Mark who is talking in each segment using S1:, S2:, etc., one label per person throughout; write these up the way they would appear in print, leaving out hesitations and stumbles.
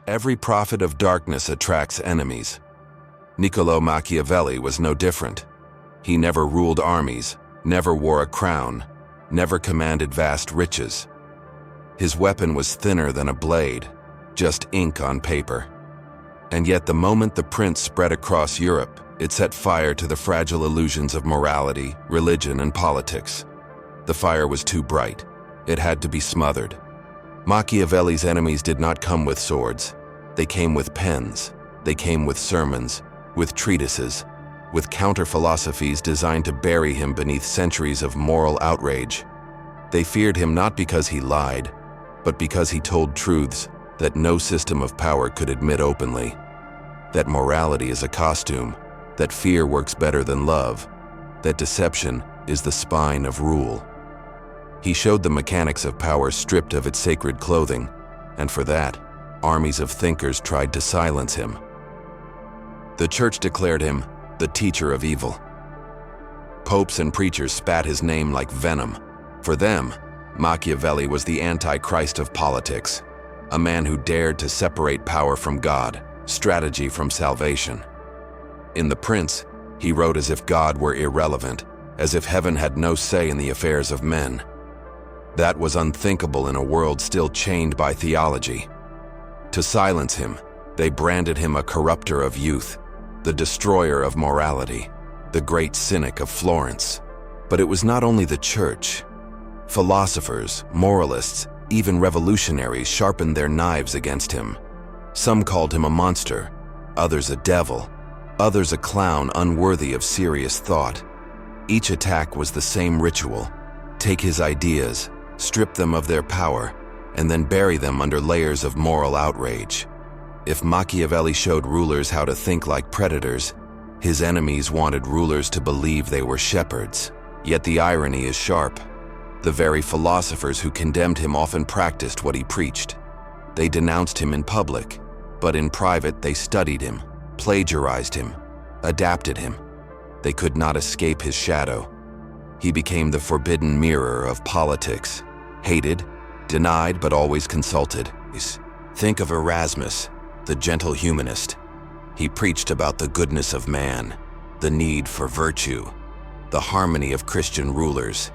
S1: Every prophet of darkness attracts enemies. Niccolò Machiavelli was no different. He never ruled armies, never wore a crown, never commanded vast riches. His weapon was thinner than a blade, just ink on paper. And yet the moment the prince spread across Europe, it set fire to the fragile illusions of morality, religion, and politics. The fire was too bright. It had to be smothered. Machiavelli's enemies did not come with swords. They came with pens. They came with sermons, with treatises, with counter-philosophies designed to bury him beneath centuries of moral outrage. They feared him not because he lied, but because he told truths that no system of power could admit openly. That morality is a costume, that fear works better than love, that deception is the spine of rule. He showed the mechanics of power stripped of its sacred clothing, and for that, armies of thinkers tried to silence him. The church declared him the teacher of evil. Popes and preachers spat his name like venom. For them, Machiavelli was the Antichrist of politics, a man who dared to separate power from God, strategy from salvation. In The Prince, he wrote as if God were irrelevant, as if heaven had no say in the affairs of men. That was unthinkable in a world still chained by theology. To silence him, they branded him a corrupter of youth, the destroyer of morality, the great cynic of Florence. But it was not only the church. Philosophers, moralists, even revolutionaries sharpened their knives against him. Some called him a monster, others a devil, others a clown unworthy of serious thought. Each attack was the same ritual: take his ideas, strip them of their power, and then bury them under layers of moral outrage. If Machiavelli showed rulers how to think like predators, his enemies wanted rulers to believe they were shepherds. Yet the irony is sharp. The very philosophers who condemned him often practiced what he preached. They denounced him in public, but in private they studied him, plagiarized him, adapted him. They could not escape his shadow. He became the forbidden mirror of politics, hated, denied, but always consulted. Think of Erasmus, the gentle humanist. He preached about the goodness of man, the need for virtue, the harmony of Christian rulers.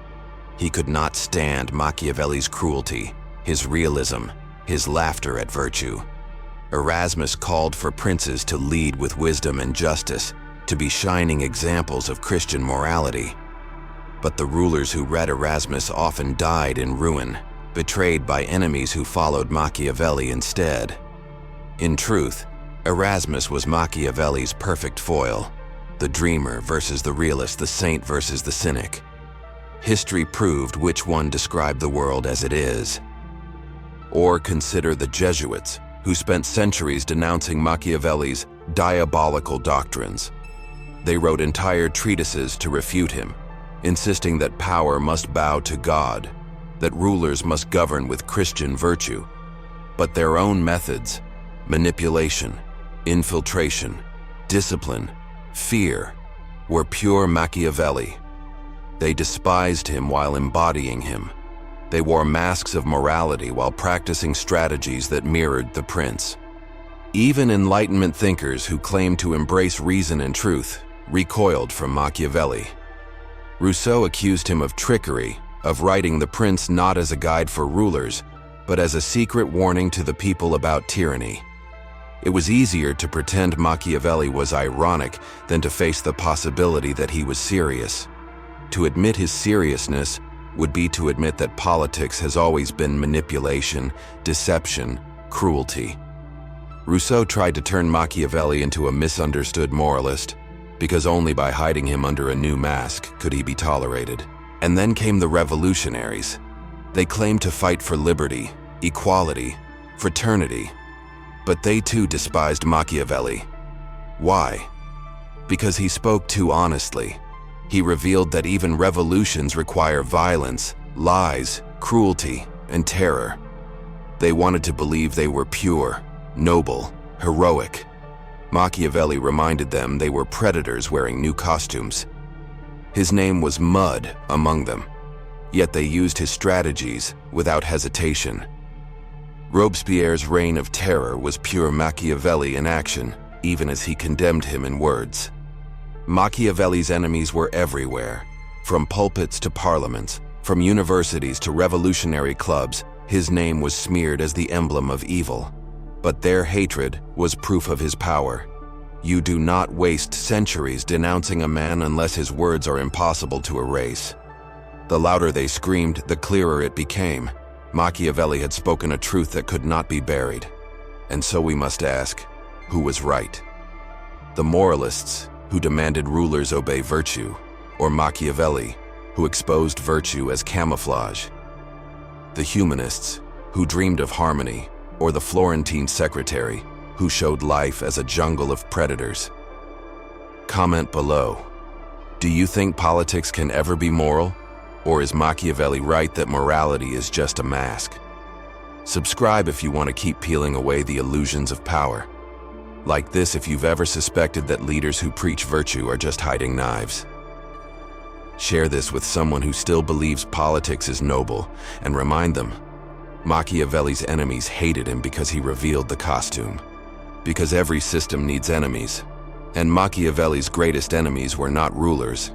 S1: He could not stand Machiavelli's cruelty, his realism, his laughter at virtue. Erasmus called for princes to lead with wisdom and justice, to be shining examples of Christian morality. But the rulers who read Erasmus often died in ruin, betrayed by enemies who followed Machiavelli instead. In truth, Erasmus was Machiavelli's perfect foil, the dreamer versus the realist, the saint versus the cynic. History proved which one described the world as it is. Or consider the Jesuits, who spent centuries denouncing Machiavelli's diabolical doctrines. They wrote entire treatises to refute him, insisting that power must bow to God, that rulers must govern with Christian virtue. But their own methods, manipulation, infiltration, discipline, fear, were pure Machiavelli. They despised him while embodying him. They wore masks of morality while practicing strategies that mirrored the prince. Even Enlightenment thinkers who claimed to embrace reason and truth recoiled from Machiavelli. Rousseau accused him of trickery, of writing The Prince not as a guide for rulers, but as a secret warning to the people about tyranny. It was easier to pretend Machiavelli was ironic than to face the possibility that he was serious. To admit his seriousness would be to admit that politics has always been manipulation, deception, cruelty. Rousseau tried to turn Machiavelli into a misunderstood moralist, because only by hiding him under a new mask could he be tolerated. And then came the revolutionaries. They claimed to fight for liberty, equality, fraternity. But they too despised Machiavelli. Why? Because he spoke too honestly. He revealed that even revolutions require violence, lies, cruelty, and terror. They wanted to believe they were pure, noble, heroic. Machiavelli reminded them they were predators wearing new costumes. His name was mud among them, yet they used his strategies without hesitation. Robespierre's reign of terror was pure Machiavelli in action, even as he condemned him in words. Machiavelli's enemies were everywhere. From pulpits to parliaments, from universities to revolutionary clubs, his name was smeared as the emblem of evil. But their hatred was proof of his power. You do not waste centuries denouncing a man unless his words are impossible to erase. The louder they screamed, the clearer it became. Machiavelli had spoken a truth that could not be buried. And so we must ask, who was right? The moralists, who demanded rulers obey virtue, or Machiavelli, who exposed virtue as camouflage? The humanists, who dreamed of harmony, or the Florentine secretary, who showed life as a jungle of predators? Comment below. Do you think politics can ever be moral? Or is Machiavelli right that morality is just a mask? Subscribe if you want to keep peeling away the illusions of power. Like this if you've ever suspected that leaders who preach virtue are just hiding knives. Share this with someone who still believes politics is noble, and remind them, Machiavelli's enemies hated him because he revealed the costume. Because every system needs enemies. And Machiavelli's greatest enemies were not rulers.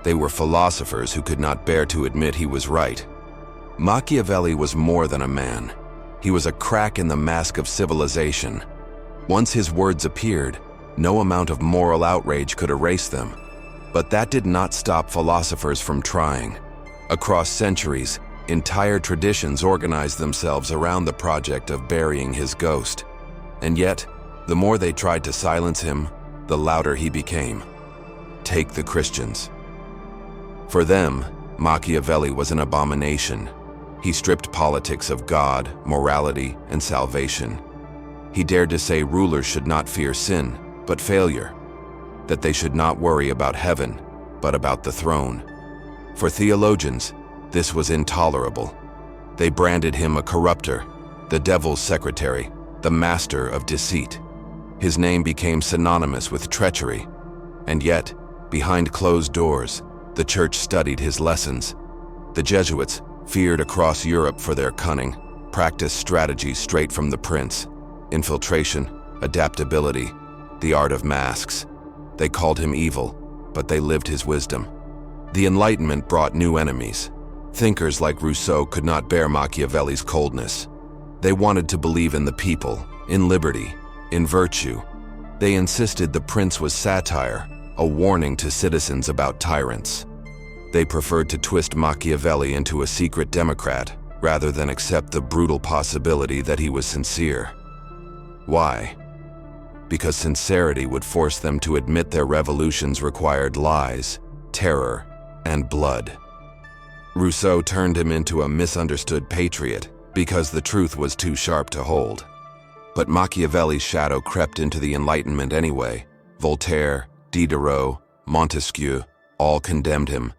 S1: They were philosophers who could not bear to admit he was right. Machiavelli was more than a man. He was a crack in the mask of civilization. Once his words appeared, no amount of moral outrage could erase them. But that did not stop philosophers from trying. Across centuries, entire traditions organized themselves around the project of burying his ghost. And yet, the more they tried to silence him, the louder he became. Take the Christians. For them, Machiavelli was an abomination. He stripped politics of God, morality, and salvation. He dared to say rulers should not fear sin, but failure. That they should not worry about heaven, but about the throne. For theologians, this was intolerable. They branded him a corrupter, the devil's secretary, the master of deceit. His name became synonymous with treachery. And yet, behind closed doors, the church studied his lessons. The Jesuits, feared across Europe for their cunning, practiced strategies straight from the prince: infiltration, adaptability, the art of masks. They called him evil, but they lived his wisdom. The Enlightenment brought new enemies. Thinkers like Rousseau could not bear Machiavelli's coldness. They wanted to believe in the people, in liberty, in virtue. They insisted the prince was satire, a warning to citizens about tyrants. They preferred to twist Machiavelli into a secret democrat, rather than accept the brutal possibility that he was sincere. Why? Because sincerity would force them to admit their revolutions required lies, terror, and blood. Rousseau turned him into a misunderstood patriot because the truth was too sharp to hold. But Machiavelli's shadow crept into the Enlightenment anyway. Voltaire, Diderot, Montesquieu, all condemned him,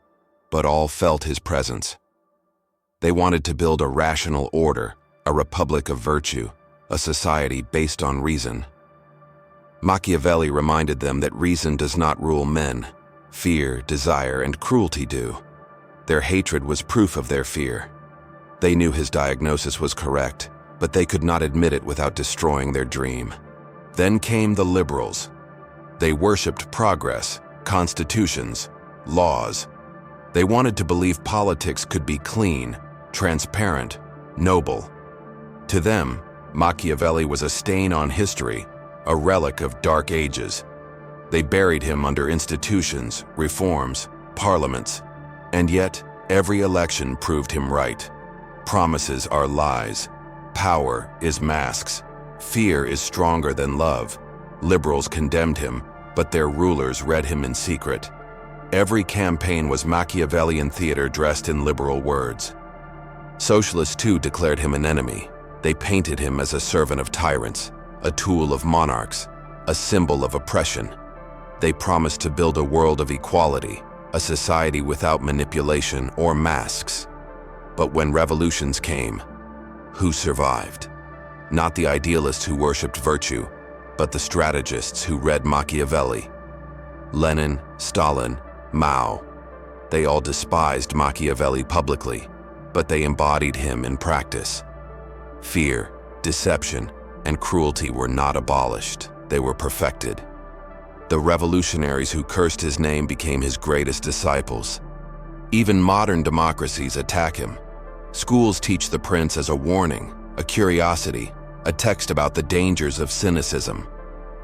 S1: but all felt his presence. They wanted to build a rational order, a republic of virtue, a society based on reason. Machiavelli reminded them that reason does not rule men. Fear, desire, and cruelty do. Their hatred was proof of their fear. They knew his diagnosis was correct, but they could not admit it without destroying their dream. Then came the liberals. They worshipped progress, constitutions, laws. They wanted to believe politics could be clean, transparent, noble. To them, Machiavelli was a stain on history, a relic of dark ages. They buried him under institutions, reforms, parliaments. And yet, every election proved him right. Promises are lies. Power is masks. Fear is stronger than love. Liberals condemned him, but their rulers read him in secret. Every campaign was Machiavellian theater dressed in liberal words. Socialists too declared him an enemy. They painted him as a servant of tyrants, a tool of monarchs, a symbol of oppression. They promised to build a world of equality, a society without manipulation or masks. But when revolutions came, who survived? Not the idealists who worshipped virtue, but the strategists who read Machiavelli. Lenin, Stalin, Mao. They all despised Machiavelli publicly, but they embodied him in practice. Fear, deception, and cruelty were not abolished. They were perfected. The revolutionaries who cursed his name became his greatest disciples. Even modern democracies attack him. Schools teach the prince as a warning, a curiosity, a text about the dangers of cynicism.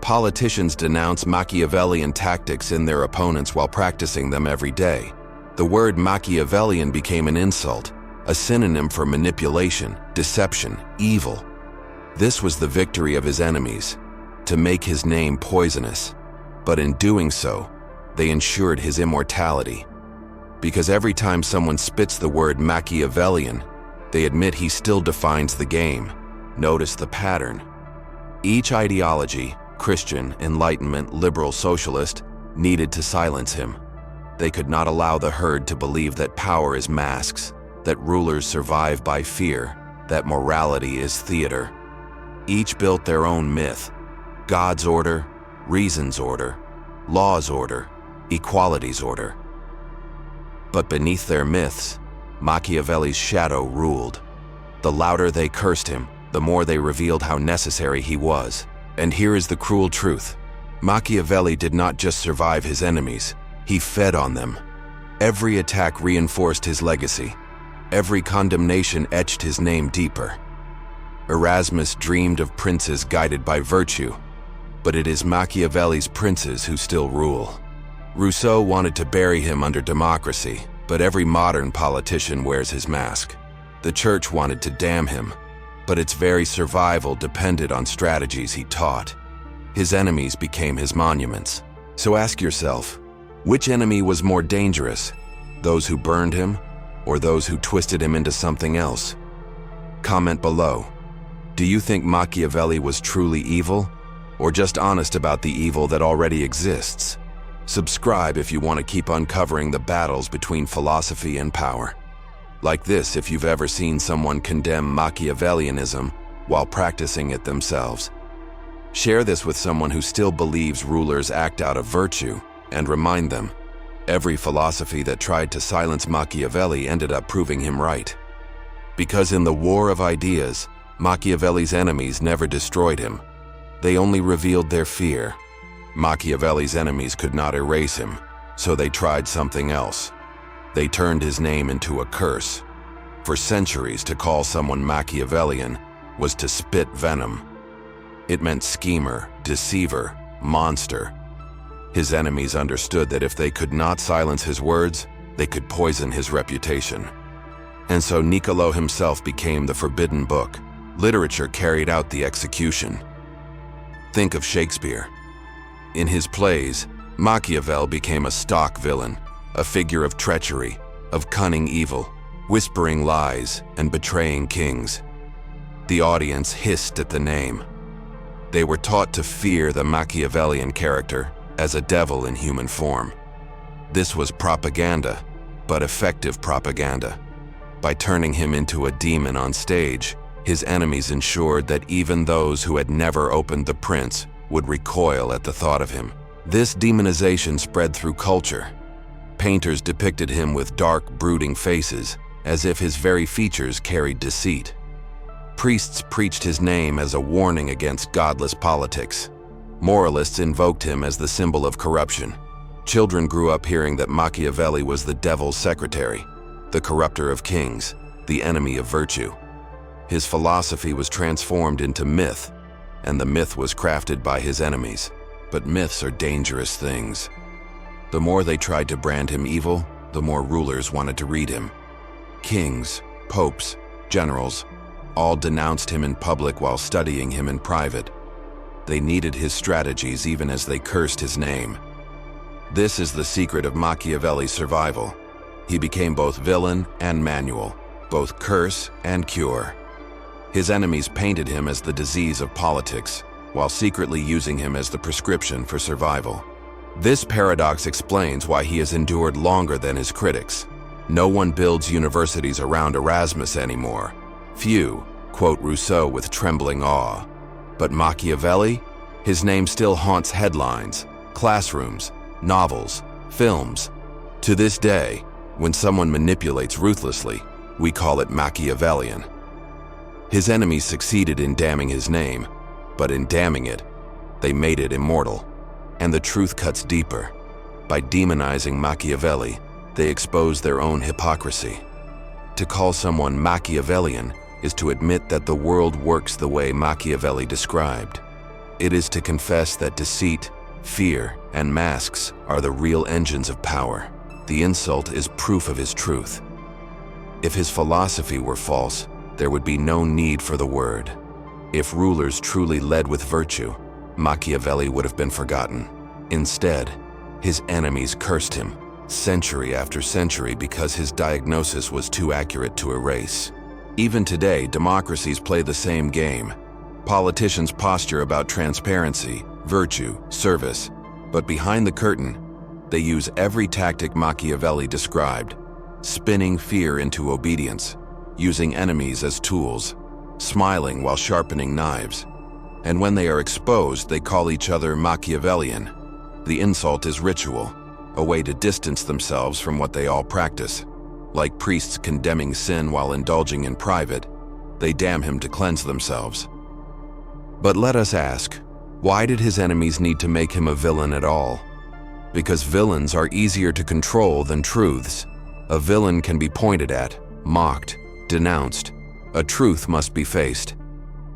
S1: Politicians denounce Machiavellian tactics in their opponents while practicing them every day. The word Machiavellian became an insult, a synonym for manipulation, deception, evil. This was the victory of his enemies, to make his name poisonous. But in doing so, they ensured his immortality. Because every time someone spits the word Machiavellian, they admit he still defines the game. Notice the pattern. Each ideology, Christian, Enlightenment, liberal, socialist, needed to silence him. They could not allow the herd to believe that power is masks, that rulers survive by fear, that morality is theater. Each built their own myth: God's order, reason's order, law's order, equality's order. But beneath their myths, Machiavelli's shadow ruled. The louder they cursed him, the more they revealed how necessary he was. And here is the cruel truth. Machiavelli did not just survive his enemies, he fed on them. Every attack reinforced his legacy. Every condemnation etched his name deeper. Erasmus dreamed of princes guided by virtue, but it is Machiavelli's princes who still rule. Rousseau wanted to bury him under democracy, but every modern politician wears his mask. The church wanted to damn him, but its very survival depended on strategies he taught. His enemies became his monuments. So ask yourself, which enemy was more dangerous? Those who burned him, or those who twisted him into something else? Comment below. Do you think Machiavelli was truly evil, or just honest about the evil that already exists? Subscribe if you want to keep uncovering the battles between philosophy and power. Like this if you've ever seen someone condemn Machiavellianism while practicing it themselves. Share this with someone who still believes rulers act out of virtue, and remind them, every philosophy that tried to silence Machiavelli ended up proving him right. Because in the war of ideas, Machiavelli's enemies never destroyed him. They only revealed their fear. Machiavelli's enemies could not erase him, so they tried something else. They turned his name into a curse. For centuries, to call someone Machiavellian was to spit venom. It meant schemer, deceiver, monster. His enemies understood that if they could not silence his words, they could poison his reputation. And so Niccolò himself became the forbidden book. Literature carried out the execution. Think of Shakespeare. In his plays, Machiavel became a stock villain, a figure of treachery, of cunning evil, whispering lies and betraying kings. The audience hissed at the name. They were taught to fear the Machiavellian character as a devil in human form. This was propaganda, but effective propaganda. By turning him into a demon on stage, his enemies ensured that even those who had never opened the prince would recoil at the thought of him. This demonization spread through culture. Painters depicted him with dark, brooding faces, as if his very features carried deceit. Priests preached his name as a warning against godless politics. Moralists invoked him as the symbol of corruption. Children grew up hearing that Machiavelli was the devil's secretary, the corrupter of kings, the enemy of virtue. His philosophy was transformed into myth, and the myth was crafted by his enemies. But myths are dangerous things. The more they tried to brand him evil, the more rulers wanted to read him. Kings, popes, generals, all denounced him in public while studying him in private. They needed his strategies even as they cursed his name. This is the secret of Machiavelli's survival. He became both villain and manual, both curse and cure. His enemies painted him as the disease of politics, while secretly using him as the prescription for survival. This paradox explains why he has endured longer than his critics. No one builds universities around Erasmus anymore. Few quote Rousseau with trembling awe. But Machiavelli? His name still haunts headlines, classrooms, novels, films. To this day, when someone manipulates ruthlessly, we call it Machiavellian. His enemies succeeded in damning his name, but in damning it, they made it immortal. And the truth cuts deeper. By demonizing Machiavelli, they expose their own hypocrisy. To call someone Machiavellian is to admit that the world works the way Machiavelli described. It is to confess that deceit, fear, and masks are the real engines of power. The insult is proof of his truth. If his philosophy were false, there would be no need for the word. If rulers truly led with virtue, Machiavelli would have been forgotten. Instead, his enemies cursed him, century after century, because his diagnosis was too accurate to erase. Even today, democracies play the same game. Politicians posture about transparency, virtue, service, but behind the curtain, they use every tactic Machiavelli described, spinning fear into obedience, using enemies as tools, smiling while sharpening knives. And when they are exposed, they call each other Machiavellian. The insult is ritual, a way to distance themselves from what they all practice. Like priests condemning sin while indulging in private, they damn him to cleanse themselves. But let us ask, why did his enemies need to make him a villain at all? Because villains are easier to control than truths. A villain can be pointed at, mocked, denounced. A truth must be faced.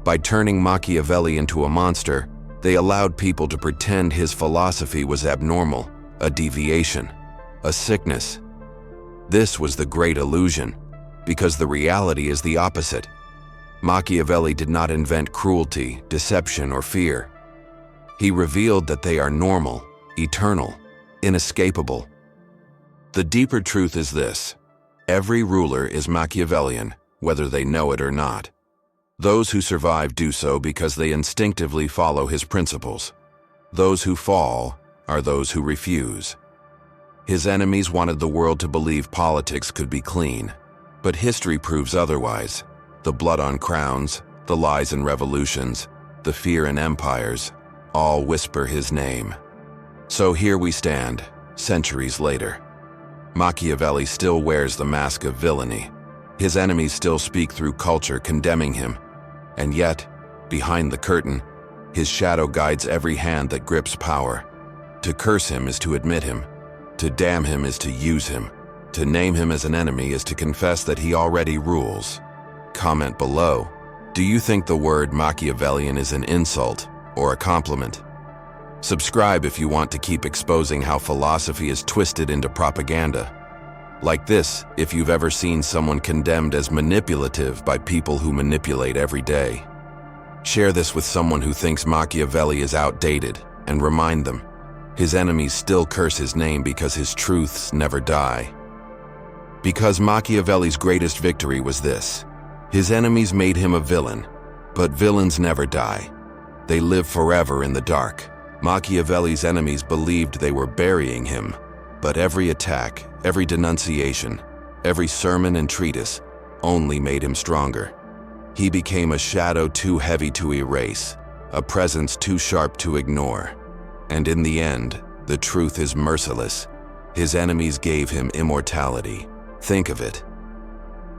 S1: By turning Machiavelli into a monster, they allowed people to pretend his philosophy was abnormal, a deviation, a sickness. This was the great illusion, because the reality is the opposite. Machiavelli did not invent cruelty, deception, or fear. He revealed that they are normal, eternal, inescapable. The deeper truth is this: every ruler is Machiavellian, whether they know it or not. Those who survive do so because they instinctively follow his principles. Those who fall are those who refuse. His enemies wanted the world to believe politics could be clean, but history proves otherwise. The blood on crowns, the lies in revolutions, the fear in empires, all whisper his name. So here we stand, centuries later. Machiavelli still wears the mask of villainy. His enemies still speak through culture condemning him. And yet, behind the curtain, his shadow guides every hand that grips power. To curse him is to admit him. To damn him is to use him. To name him as an enemy is to confess that he already rules. Comment below. Do you think the word Machiavellian is an insult or a compliment? Subscribe if you want to keep exposing how philosophy is twisted into propaganda. Like this, if you've ever seen someone condemned as manipulative by people who manipulate every day. Share this with someone who thinks Machiavelli is outdated, and remind them, his enemies still curse his name because his truths never die. Because Machiavelli's greatest victory was this: his enemies made him a villain, but villains never die. They live forever in the dark. Machiavelli's enemies believed they were burying him, but every attack, every denunciation, every sermon and treatise only made him stronger. He became a shadow too heavy to erase, a presence too sharp to ignore. And in the end, the truth is merciless. His enemies gave him immortality. Think of it.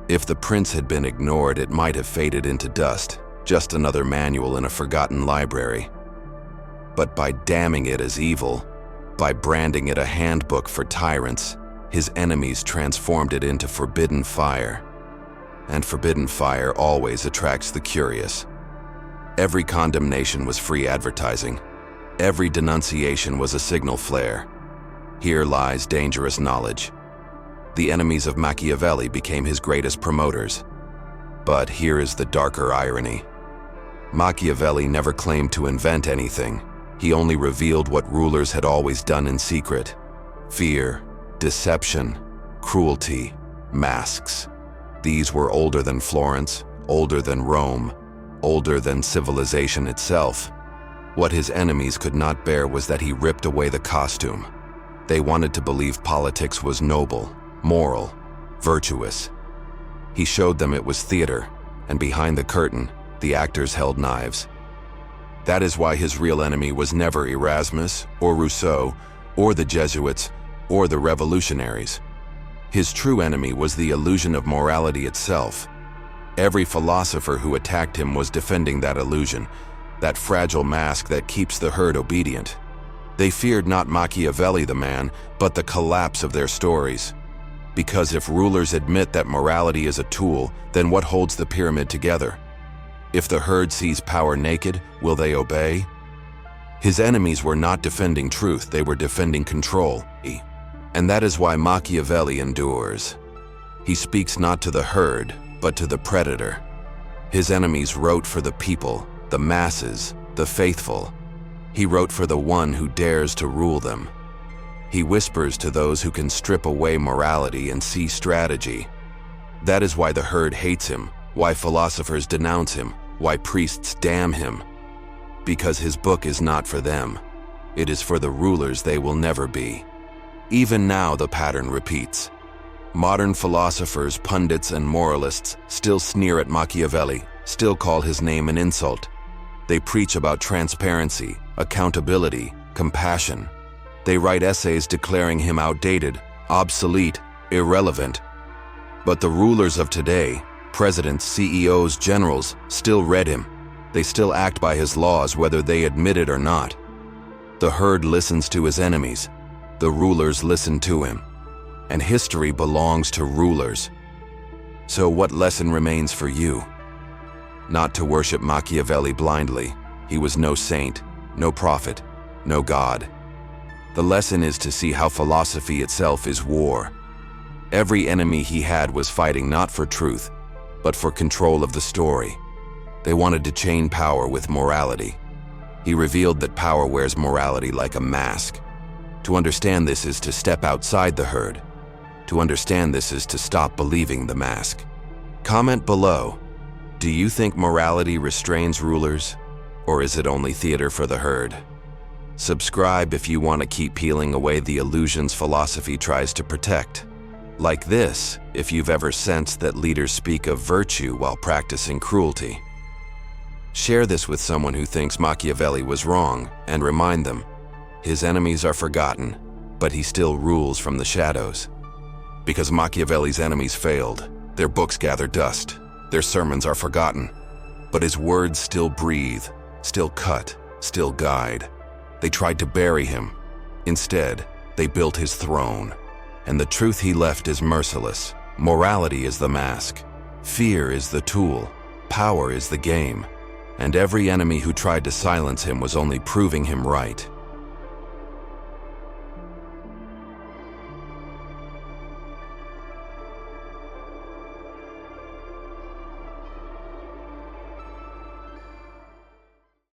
S1: If the prince had been ignored, it might have faded into dust, just another manual in a forgotten library. But by damning it as evil, by branding it a handbook for tyrants, his enemies transformed it into forbidden fire. And forbidden fire always attracts the curious. Every condemnation was free advertising. Every denunciation was a signal flare. Here lies dangerous knowledge. The enemies of Machiavelli became his greatest promoters. But here is the darker irony. Machiavelli never claimed to invent anything. He only revealed what rulers had always done in secret. Fear, deception, cruelty, masks. These were older than Florence, older than Rome, older than civilization itself. What his enemies could not bear was that he ripped away the costume. They wanted to believe politics was noble, moral, virtuous. He showed them it was theater, and behind the curtain, the actors held knives. That is why his real enemy was never Erasmus, or Rousseau, or the Jesuits, or the revolutionaries. His true enemy was the illusion of morality itself. Every philosopher who attacked him was defending that illusion, that fragile mask that keeps the herd obedient. They feared not Machiavelli the man, but the collapse of their stories. Because if rulers admit that morality is a tool, then what holds the pyramid together? If the herd sees power naked, will they obey? His enemies were not defending truth, they were defending control. And that is why Machiavelli endures. He speaks not to the herd, but to the predator. His enemies wrote for the people, the masses, the faithful. He wrote for the one who dares to rule them. He whispers to those who can strip away morality and see strategy. That is why the herd hates him, why philosophers denounce him, why priests damn him. Because his book is not for them. It is for the rulers they will never be. Even now the pattern repeats. Modern philosophers, pundits, and moralists still sneer at Machiavelli, still call his name an insult. They preach about transparency, accountability, compassion. They write essays declaring him outdated, obsolete, irrelevant. But the rulers of today, presidents, CEOs, generals, still read him. They still act by his laws whether they admit it or not. The herd listens to his enemies. The rulers listen to him. And history belongs to rulers. So what lesson remains for you? Not to worship Machiavelli blindly. He was no saint, no prophet, no god. The lesson is to see how philosophy itself is war. Every enemy he had was fighting not for truth, but for control of the story. They wanted to chain power with morality. He revealed that power wears morality like a mask. To understand this is to step outside the herd. To understand this is to stop believing the mask. Comment below. Do you think morality restrains rulers, or is it only theater for the herd? Subscribe if you want to keep peeling away the illusions philosophy tries to protect. Like this, if you've ever sensed that leaders speak of virtue while practicing cruelty. Share this with someone who thinks Machiavelli was wrong, and remind them, his enemies are forgotten, but he still rules from the shadows. Because Machiavelli's enemies failed, their books gather dust, their sermons are forgotten, but his words still breathe, still cut, still guide. They tried to bury him. Instead, they built his throne. And the truth he left is merciless. Morality is the mask. Fear is the tool. Power is the game. And every enemy who tried to silence him was only proving him right.